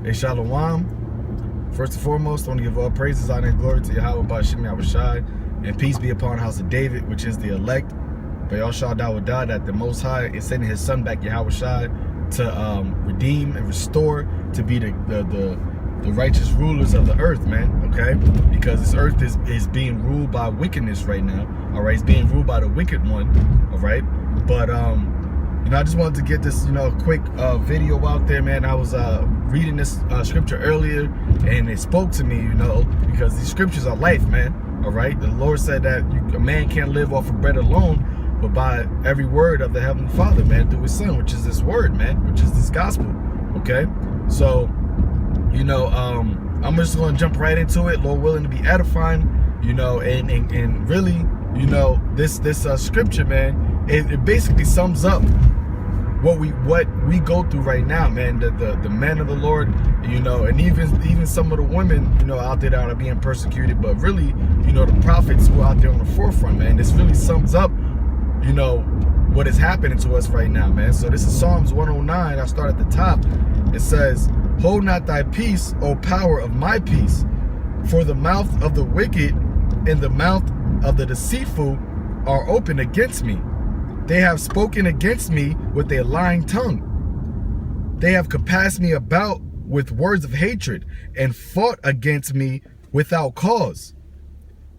Hey, Shalom. First and foremost, I want to give all praises, honor, and glory to Yahweh Bashim Yahushai, and peace be upon the house of David, which is the elect. But y'all shall die that the Most High is sending his son back, Yahushai, to redeem and restore, to be the righteous rulers of the earth, man, okay? Because this earth is being ruled by wickedness right now, all right? It's being ruled by the wicked one, all right? But, you know, I just wanted to get this, quick video out there, man. I was reading this scripture earlier, and it spoke to me, because these scriptures are life, man, all right? The Lord said that a man can't live off of bread alone, but by every word of the Heavenly Father, man, through his son, which is this word, man, which is this gospel, okay? So, I'm just going to jump right into it, Lord willing, to be edifying, and really, this scripture, man, it basically sums up what we go through right now, man. The men of the Lord, and even some of the women, out there that are being persecuted, but really, the prophets who are out there on the forefront, man. This really sums up, what is happening to us right now, man. So this is Psalms 109. I start at the top. It says, "Hold not thy peace, O power of my peace, for the mouth of the wicked and the mouth of the deceitful are open against me. They have spoken against me with a lying tongue. They have compassed me about with words of hatred and fought against me without cause.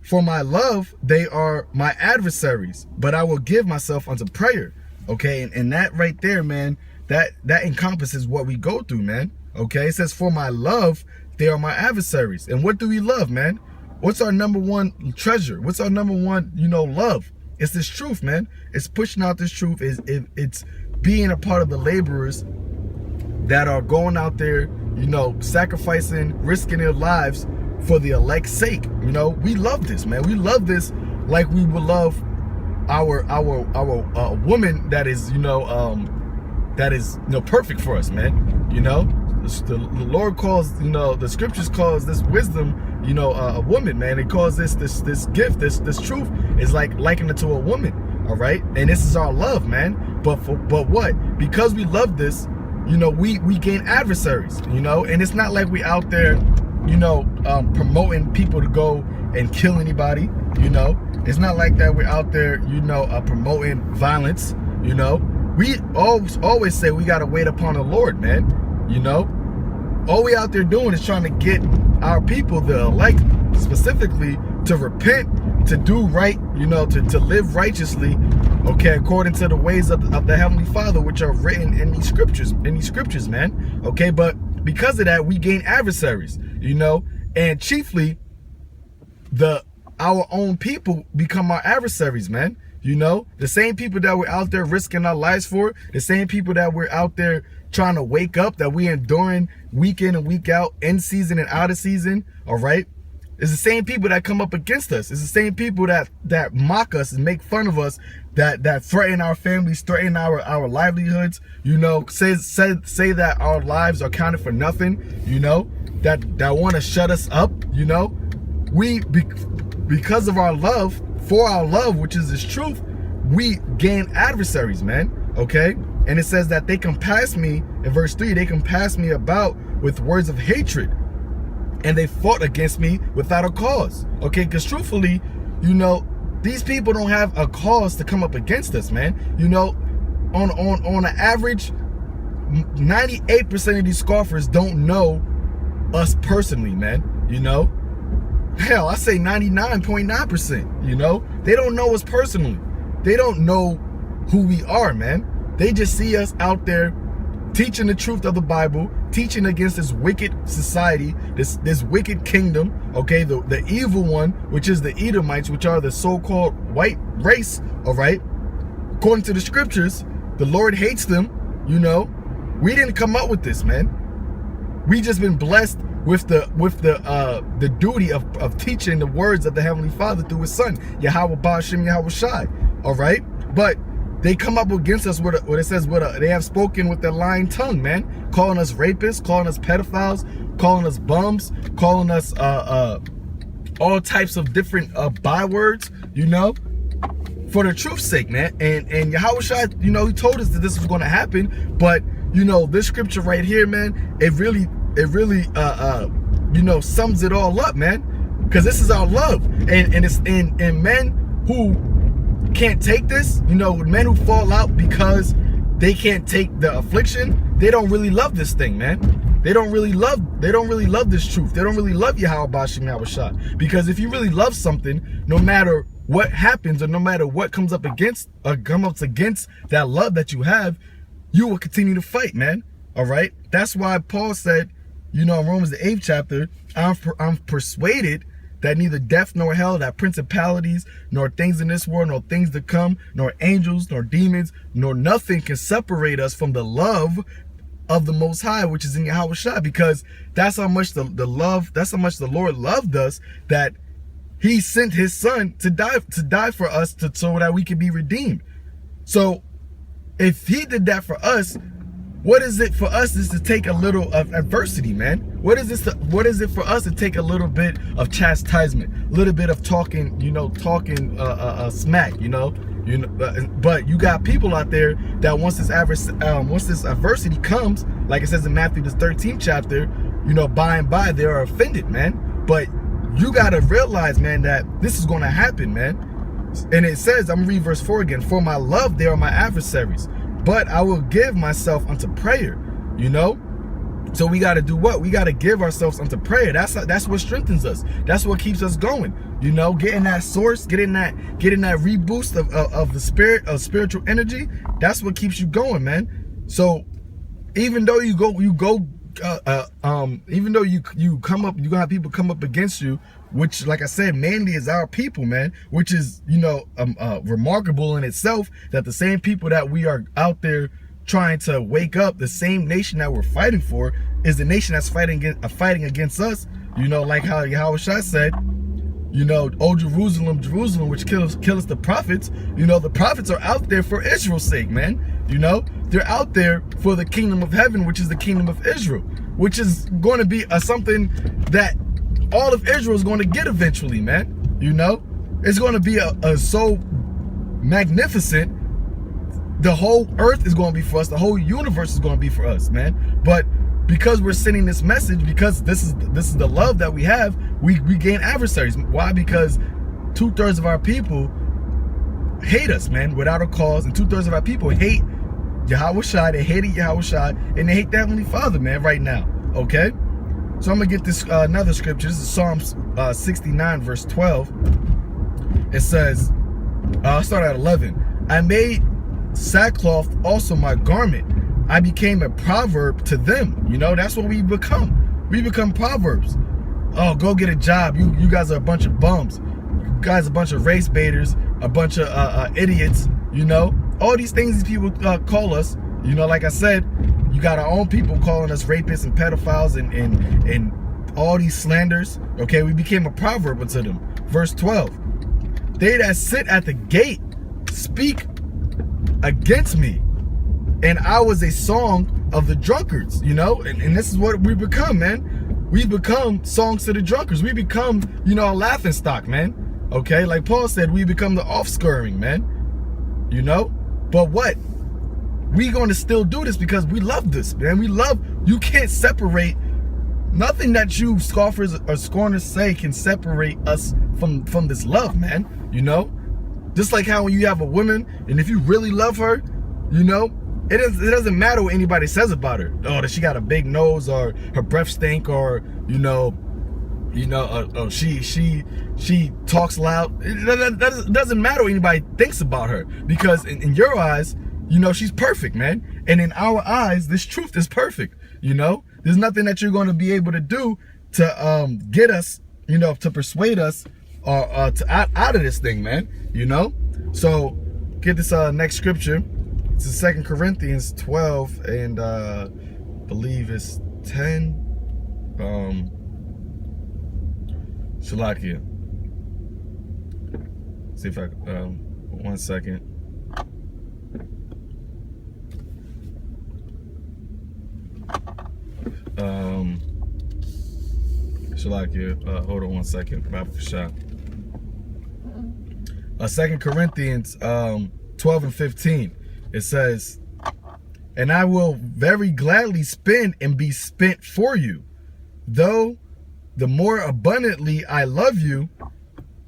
For my love, they are my adversaries, but I will give myself unto prayer." Okay, and that right there, man, that encompasses what we go through, man. Okay, it says, for my love, they are my adversaries. And what do we love, man? What's our number one treasure? What's our number one, love? It's this truth, man. It's pushing out this truth. It's being a part of the laborers that are going out there, sacrificing, risking their lives for the elect's sake. We love this, man. We love this like we would love our woman that is, perfect for us, man. The Lord calls, the scriptures calls this wisdom, a woman, man. It calls this gift, this truth is like likened it to a woman, all right? And this is our love, man. But what? Because we love this, we gain adversaries, and it's not like we out there, promoting people to go and kill anybody, It's not like that we're out there, promoting violence, We always say we got to wait upon the Lord, man, All we out there doing is trying to get our people, the elect specifically, to repent, to do right, to live righteously, okay, according to the ways of the Heavenly Father, which are written in these scriptures, man, okay? But because of that, we gain adversaries, and chiefly our own people become our adversaries, man. The same people that we're out there risking our lives for, the same people that we're out there trying to wake up, that we enduring week in and week out, in season and out of season, all right? It's the same people that come up against us. It's the same people that mock us and make fun of us, that threaten our families, threaten our livelihoods, say that our lives are counted for nothing, that want to shut us up, because of our love, for our love, which is this truth, we gain adversaries, man, okay? And it says that they compass me, in verse 3, they compass me about with words of hatred, and they fought against me without a cause, okay? Because truthfully, these people don't have a cause to come up against us, man. On an average, 98% of these scoffers don't know us personally, man, Hell, I say 99.9%, They don't know us personally. They don't know who we are, man. They just see us out there teaching the truth of the Bible, teaching against this wicked society, this wicked kingdom, okay, the evil one, which is the Edomites, which are the so-called white race, all right? According to the scriptures, the Lord hates them, We didn't come up with this, man. We just been blessed with the duty of teaching the words of the Heavenly Father through his son, Yahweh Bashim Yahushai, all right? But they come up against us with what it says, they have spoken with their lying tongue, man, calling us rapists, calling us pedophiles, calling us bums, calling us all types of different bywords, for the truth's sake, man. And Yahushua, he told us that this was going to happen, but this scripture right here, man, it really you know, sums it all up, man. Because this is our love, and it's in men who can't take this, you know, men who fall out because they can't take the affliction. They don't really love this thing, man. They don't really love this truth. They don't really love Yahweh Bashim Yahushua. Because if you really love something, no matter what happens or no matter what comes up against that love that you have, you will continue to fight, man. All right. That's why Paul said, you know, in Romans the 8th chapter, I'm persuaded that neither death nor hell, that principalities, nor things in this world, nor things to come, nor angels, nor demons, nor nothing can separate us from the love of the Most High, which is in Yahushua. Because that's how much the Lord loved us, that He sent His Son to die for us, so that we could be redeemed. So if He did that for us, what is it for us is to take a little of adversity, man. What is it for us to take a little bit of chastisement, a little bit of talking, you know, smack, you know. But you got people out there that once this adversity comes, like it says in Matthew the 13th chapter, you know, by and by they are offended, man. But you gotta realize, man, that this is gonna happen, man. And it says, I'm gonna read verse 4 again. For my love, they are my adversaries, but I will give myself unto prayer, you know? So we got to do what? We got to give ourselves unto prayer. That's what strengthens us. That's what keeps us going, you know? Getting that source, getting that reboost of the spirit, of spiritual energy. That's what keeps you going, man. So even though you come up, you're gonna have people come up against you, which, like I said, mainly is our people, man, which is, you know, remarkable in itself, that the same people that we are out there trying to wake up, the same nation that we're fighting for, is the nation that's fighting against us. You know, like how Yahushua said, you know, "O Jerusalem, Jerusalem, which killest the prophets." You know, the prophets are out there for Israel's sake, man. You know, they're out there for the kingdom of heaven, which is the kingdom of Israel, which is going to be something that all of Israel is going to get eventually, man. You know, it's going to be a so magnificent. The whole earth is going to be for us. The whole universe is going to be for us, man. But because we're sending this message, because this is the love that we have, we gain adversaries. Why? Because 2/3 of our people hate us, man, without a cause, and 2/3 of our people hate Yahushua. They hated Yahushua, and they hate the Heavenly Father, man, right now. Okay, so I'm gonna get this another scripture. This is Psalms 69 verse 12. It says, I'll start at 11. I made sackcloth also my garment. I became a proverb to them. You know, that's what we become. We become proverbs. Oh, go get a job. You guys are a bunch of bums. You guys are a bunch of race baiters, a bunch of idiots. You know, all these things these people call us. You know, like I said, you got our own people calling us rapists and pedophiles and all these slanders. Okay, we became a proverb unto them. Verse 12. They that sit at the gate speak against me, and I was a song of the drunkards. You know, and this is what we become, man. We become songs to the drunkards. We become, you know, a laughing stock, man. Okay, like Paul said, we become the offscouring, man. You know, but what? We going to still do this because we love this, man. We love. You can't separate. Nothing that you scoffers or scorners say can separate us from this love, man. You know, just like how when you have a woman, and if you really love her, you know, it doesn't matter what anybody says about her. Oh, that she got a big nose, or her breath stink, or she talks loud. It doesn't matter what anybody thinks about her, because in your eyes, you know, she's perfect, man. And in our eyes, this truth is perfect. You know, there's nothing that you're going to be able to do to get us, you know, to persuade us out of this thing, man. You know, so get this next scripture. It's 2 Corinthians 12 and believe it's 10. Shalakia. See if I 1 second. Shalakia, hold on 1 second. 2 Corinthians 12 and 15. It says, and I will very gladly spend and be spent for you. Though the more abundantly I love you,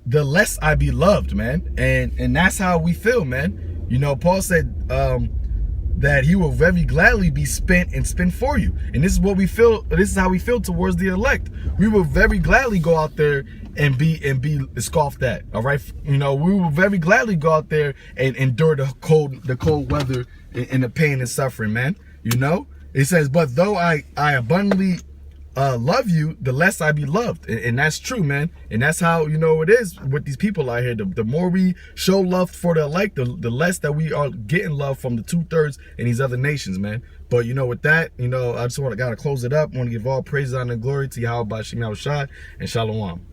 the less I be loved, man. And that's how we feel, man. You know, Paul said that he will very gladly be spent and spent for you. And this is what we feel. This is how we feel towards the elect. We will very gladly go out there and be scoffed at. All right, you know, we will very gladly go out there and endure the cold weather and the pain and suffering, man. You know, it says, but though I abundantly love you, the less I be loved. And that's true, man. And that's how, you know, it is with these people out here. The more we show love for the elect, the less that we are getting love from the 2/3 in these other nations, man. But, you know, with that, you know, I just gotta close it up. I want to give all praise, honor, and glory to Yahweh Bashim Yahushua and Shalom.